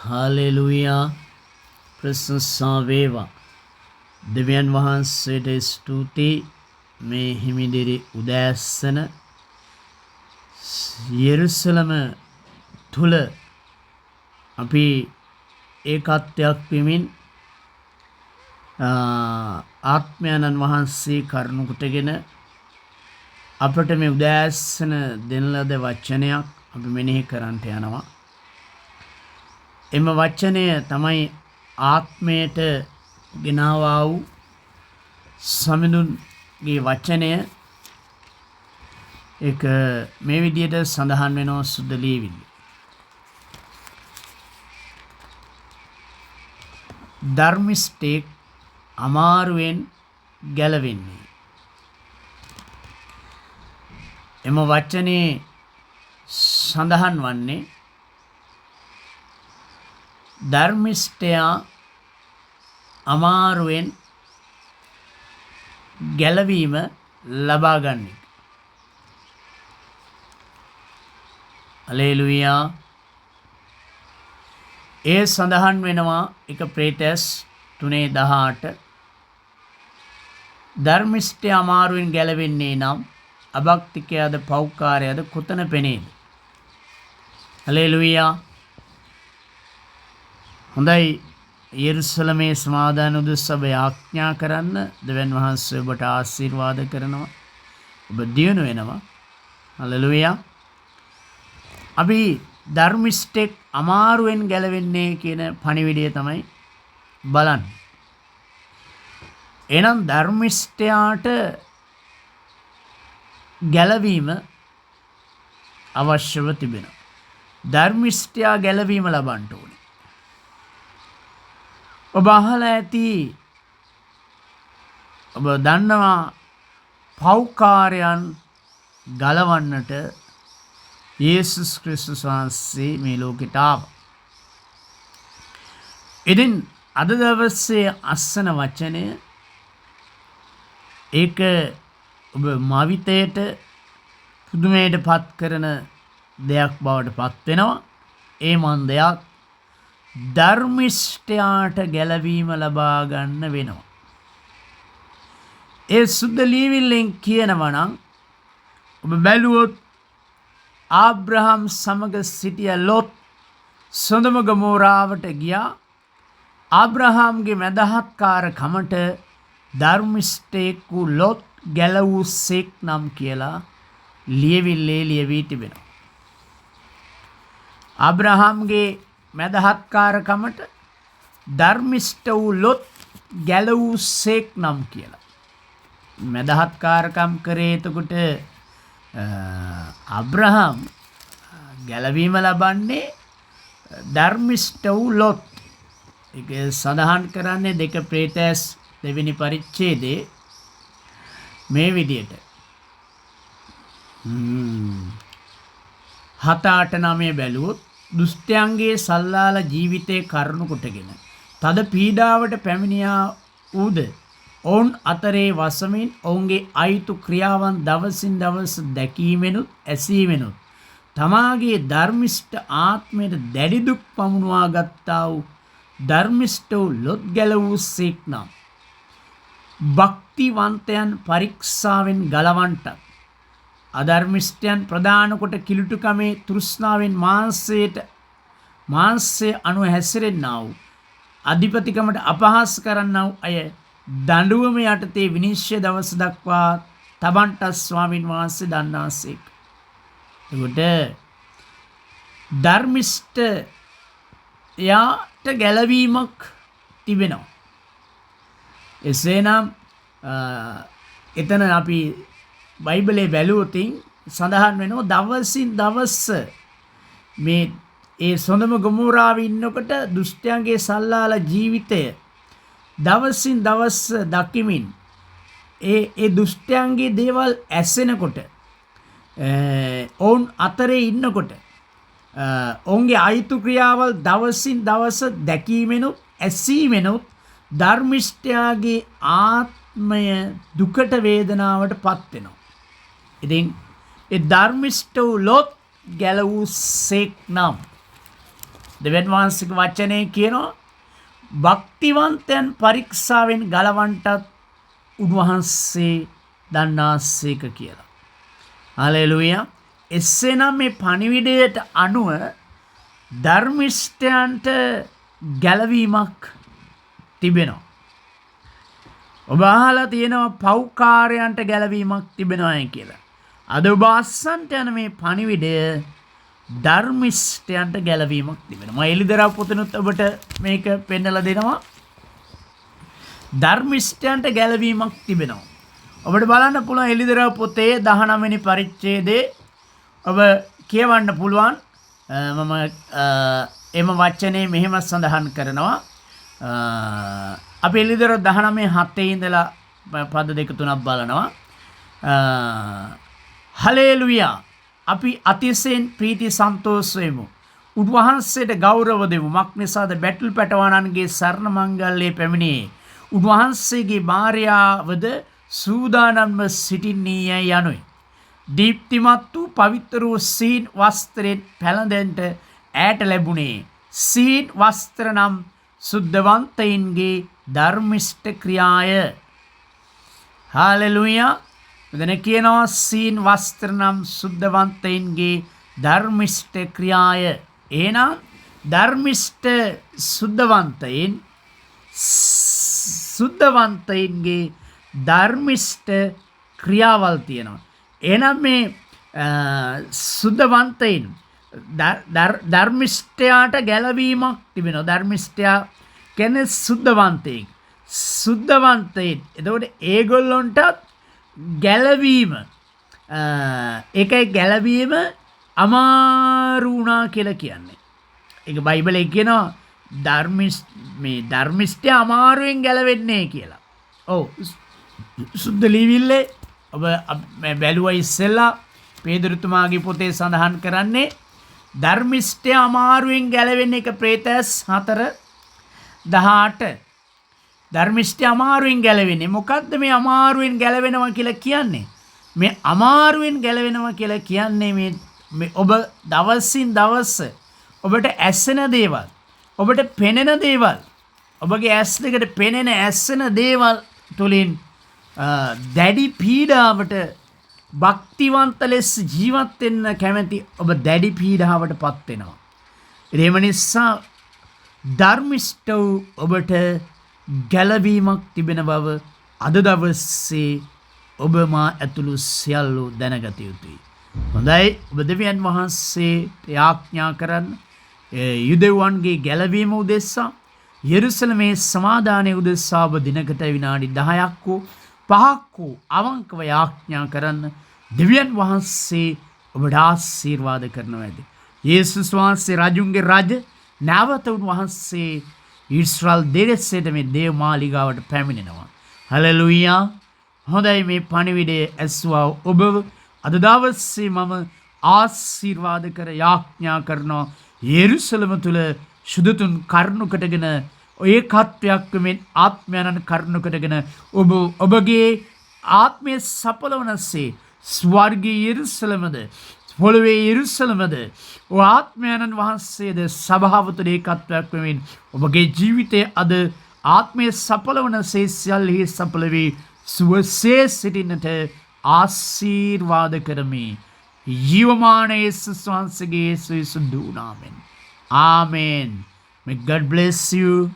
Hallelujah ප්‍රශංසා වේවා. දෙවියන් වහන්සේට ස්තුතියි. මේ හිමිදිරි උදෑසන යෙරුසලම තුල අපි ඒකත්වයක් වෙමින් ආත්මයන්න් වහන්සේ කරුණු කොටගෙන අපට මේ උදෑසන දෙන ලද වචනයක් අපි මෙනෙහි කරන්නට යනවා. එම වචනය තමයි ආත්මයට ගෙනාවා වූ සමිඳුන්ගේ වචනය. ඒක මේ විදිහට සඳහන් වෙනවා සුද්ධ ලියවිලි. ධර්මිෂ්ඨයෙක් අමාරුවෙන් ගැලවෙන්නේ. එම වචනේ සඳහන් වන්නේ ධර්මිෂ්ඨයා අමාරුවෙන් ගැලවීම ලබා ගන්න. හලෙලුයා. ඒ සඳහන් වෙනවා 1 පේතෘස් 3:18. ධර්මිෂ්ඨය අමාරුවෙන් ගැලවෙන්නේ නම් අභක්තිකයාද පෞකාරයාද කොතන පෙනේද? හලෙලුයා. හොඳයි. යෙරුසලමේ සමාදාන උදෙසා ආඥා කරන්න දෙවියන් වහන්සේ ඔබට ආශිර්වාද කරනවා. ඔබ දියුණු වෙනවා. හලෙලුයා. අපි ධර්මිෂ්ඨෙක් අමාරුවෙන් ගැලවෙන්නේ කියන පණිවිඩය තමයි බලන්නේ. එහෙනම් ධර්මිෂ්ඨයාට ගැලවීම අවශ්‍යව තිබෙනවා. ධර්මිෂ්ඨයා ගැලවීම ලබන්න ඕනේ. ඔබ අහලා ඇති, ඔබ දන්නවා පෞකාරයන් ගලවන්නට යේසුස් ක්‍රිස්තුස් වහන්සේ මේ ලෝකෙට ආවා. ඉතින් අද දවසේ අස්සන වචනය ඒක ඔබ මවිතයට පුදුමයට පත් කරන දෙයක් බවට පත් වෙනවා. ඒ මන්දයක් ධර්මිෂ්ඨයාට ගැලවීම ලබා ගන්න වෙනවා. ඒ සුද්ධ ලියවිල්ලෙන් කියනවා නම් ඔබ බැලුවොත් ආබ්‍රහම් සමග සිටිය ලොත් සොදොම ගොමෝරාවට ගියා. ආබ්‍රහම්ගේ මැදහත්කාරකමට ධර්මිෂ්ඨයෙක් වූ ලොත් ගැලවූසෙක් නම් කියලා ලියවිල්ලේ ලියවී තිබෙනවා. ආබ්‍රහම්ගේ මැදහත්කාරකමට ධර්මිෂ්ඨ වූ ලොත් ගැලවූසෙක් නම් කියලා. මැදහත්කාරකම් කරේ එතකොට අබ්‍රහම් ගැලවීම ලබන්නේ ධර්මිෂ්ඨ වූ ලොත්. ඒක සඳහන් කරන්නේ 2 පේතෘස් 2 වෙනි පරිච්ඡේදයේ මේ විදියට 7-8-9 බැලුවොත් දුෂ්ටයන්ගේ සල්ලාල ජීවිතයේ කරුණු කොටගෙන තද පීඩාවට පැමිණියා ඌද ඔවුන් අතරේ වසමින් ඔවුන්ගේ අයිතු ක්‍රියාවන් දවසින් දවස දැකීමෙනුත් ඇසීමෙනුත් තමාගේ ධර්මිෂ්ඨ ආත්මයට දැඩි දුක් පමුණවා ගත්තා වූ ධර්මිෂ්ඨ වූ ලොත් ගැලවූසෙක් නම් භක්තිවන්තයන් පරීක්ෂාවෙන් ගලවන්ටත් අධර්මිෂ්ඨයන් ප්‍රදාන කොට කිලුටුකමේ තෘෂ්ණාවෙන් මාංශය අනුව හැසිරෙන්නා වූ අධිපතිකමට අපහාස කරන්නා වූ අය දඬුවම යටතේ විනිශ්චය දවස දක්වා තබන්ට ස්වාමින් වහන්සේ දන්නාසේක. එතකොට ධර්මිෂ්ඨයාට ගැලවීමක් තිබෙනවා. එසේනම් එතන අපි බයිබලයේ බැලුවොතින් සඳහන් වෙනවා දවසින් දවස මේ ඒ සොඳම ගොමෝරාවේ ඉන්නකොට දුෂ්ටයන්ගේ සල්ලාල ජීවිතය දවසින් දවස දකිමින් ඒ දුෂ්ටයන්ගේ දේවල් ඇසෙනකොට ඔවුන් අතරේ ඉන්නකොට ඔවුන්ගේ අයිතු ක්‍රියාවල් දවසින් දවස දැකීමෙනුත් ඇසීමෙනුත් ධර්මිෂ්ඨයාගේ ආත්මය දුකට වේදනාවට පත් වෙනවා. ඉතින් ඒ ධර්මිෂ්ඨ වූ ලොත් ගැලවූසෙක් නම් දෙවියන් වහන්සේගේ වචනේ කියනවා භක්තිවන්තයන් පරීක්ෂාවෙන් ගලවන්නටත් උන්වහන්සේ දන්නාසේක කියලා. හලෙලූයා. එසේනම් මේ පණිවිඩයට අනුව ධර්මිෂ්ඨයන්ට ගැලවීමක් තිබෙනවා. ඔබ අහලා තියෙනවා පෞකාරයන්ට ගැලවීමක් තිබෙනවායි කියලා. අද ඔබ අස්සන්ට යන මේ පණිවිඩය ධර්මිෂ්ඨයන්ට ගැලවීමක් තිබෙනවා. මම එළිදරව් පොතනොත් ඔබට මේක පෙන්නලා දෙනවා. ධර්මිෂ්ඨයන්ට ගැලවීමක් තිබෙනවා. ඔබට බලන්න පුළුවන් එළිදරව් පොතේ 19 වෙනි පරිච්ඡේදයේ ඔබ කියවන්න පුළුවන්. මම එම වචනේ මෙහෙම සඳහන් කරනවා. අපි එළිදරව් 19:7 ඉඳලා පද 2-3ක් බලනවා. හලෙලුයා. අපි අතිශයින් ප්‍රීති සන්තෝෂ වෙමු. උන්වහන්සේට ගෞරව දෙමු. මක්නිසාද බැටල් පැටවනන්ගේ සරණ මංගල්‍යයේ පැමිණියේ. උන්වහන්සේගේ භාර්යාවද සූදානම්ව සිටින්නීයයි යනුයි. දීප්තිමත් වූ පවිත්‍ර වූ සීන් වස්ත්‍රයෙන් පැළඳෙන්නට ඈට ලැබුණේ. සීන් වස්ත්‍ර නම් සුද්ධවන්තයින්ගේ ධර්මිෂ්ඨ ක්‍රියාය. හාලෙලුයා. මෙතන කියනවා සීන් වස්ත්‍ර නම් සුද්ධවන්තයින්ගේ ධර්මිෂ්ඨ ක්‍රියාය. එහෙනම් ධර්මිෂ්ඨ සුද්ධවන්තයින්ගේ ධර්මිෂ්ඨ ක්‍රියාවල් තියෙනවා. එහෙනම් මේ සුද්ධවන්තයින් ධර්මිෂ්ඨයාට ගැලවීමක් තිබෙනවා. ධර්මිෂ්ඨයා කියන්නේ සුද්ධවන්තයෙක්. සුද්ධවන්තයින්. එතකොට ඒගොල්ලොන්ටත් ගැලවීම ඒකයි ගැලවීම අමාරු වුණා කියලා කියන්නේ. ඒක බයිබලයේ කියනවා ධර්මිෂ්ඨය අමාරුවෙන් ගැලවෙන්නේ කියලා. ඔව්. සුද්ධ ලිවිල්ලේ ඔබ බැලුවා ඉස්සෙල්ලා පේදුරුතුමාගේ පොතේ සඳහන් කරන්නේ ධර්මිෂ්ඨය අමාරුවෙන් ගැලවෙන එක ප්‍රේතස් 4:18. ධර්මිෂ්ඨය අමාරුවෙන් ගැලවෙන්නේ. මොකද්ද මේ අමාරුවෙන් ගැලවෙනවා කියලා කියන්නේ? මේ අමාරුවෙන් ගැලවෙනවා කියලා කියන්නේ මේ ඔබ දවසින් දවස ඔබට ඇසෙන දේවල්, ඔබට පෙනෙන දේවල්, ඔබගේ ඇස් දෙකට පෙනෙන ඇසෙන දේවල් තුලින් දැඩි පීඩාවට භක්තිවන්ත ලෙස ජීවත් වෙන්න කැමැති ඔබ දැඩි පීඩාවටපත් වෙනවා. එහෙම නිසා ධර්මිෂ්ඨ ඔබට ගැලවීමක් තිබෙන බව අද දවසේ ඔබ මා ඇතුළු සියල්ලෝ දැනගත යුතුයි. හොඳයි. ඔබ දෙවියන් වහන්සේට යාඥා කරන්න යුදෙව්වන්ගේ ගැලවීම උදෙසා යෙරුසලමේ සමාදානයේ උදෙසා ඔබ දිනකට විනාඩි 10ක් හෝ 5ක් හෝ අවංකව යාඥා කරන්න. දෙවියන් වහන්සේ ඔබට ආශිර්වාද කරනවා ඇති. යේසුස් වහන්සේ රජුන්ගේ රජ නැවත උන්වහන්සේ ඊශ්‍රායල් දේශයට මේ දේව මාලිගාවට පැමිණෙනවා. හලෙලූයා. හොඳයි. මේ පණිවිඩය ඇසුවා ඔබ අද දවසේ මම ආශිර්වාද කර යාඥා කරනවා. යෙරුසලම තුල සුදුතුන් කරුණකටගෙන ඒකත්වයක් වෙමින් ආත්මයන්න් කරුණකටගෙන ඔබගේ ආත්මය සපලවනසේ ස්වර්ගීය යෙරුසලමද පොළොවේ යෙරුසලමද ආත්මයන්න් වහන්සේද සභාව තුළ ඒකත්වයක් වෙමින් ඔබගේ ජීවිතය අද ආත්මය සපලවනසේ සියල්ලෙහි සපල වී සුවසේ සිටින්නට ආශිර්වාද කරමි. ජීවමාන යේසුස් වහන්සේගේ සුදුසු නාමයෙන්. Amen. May God bless you.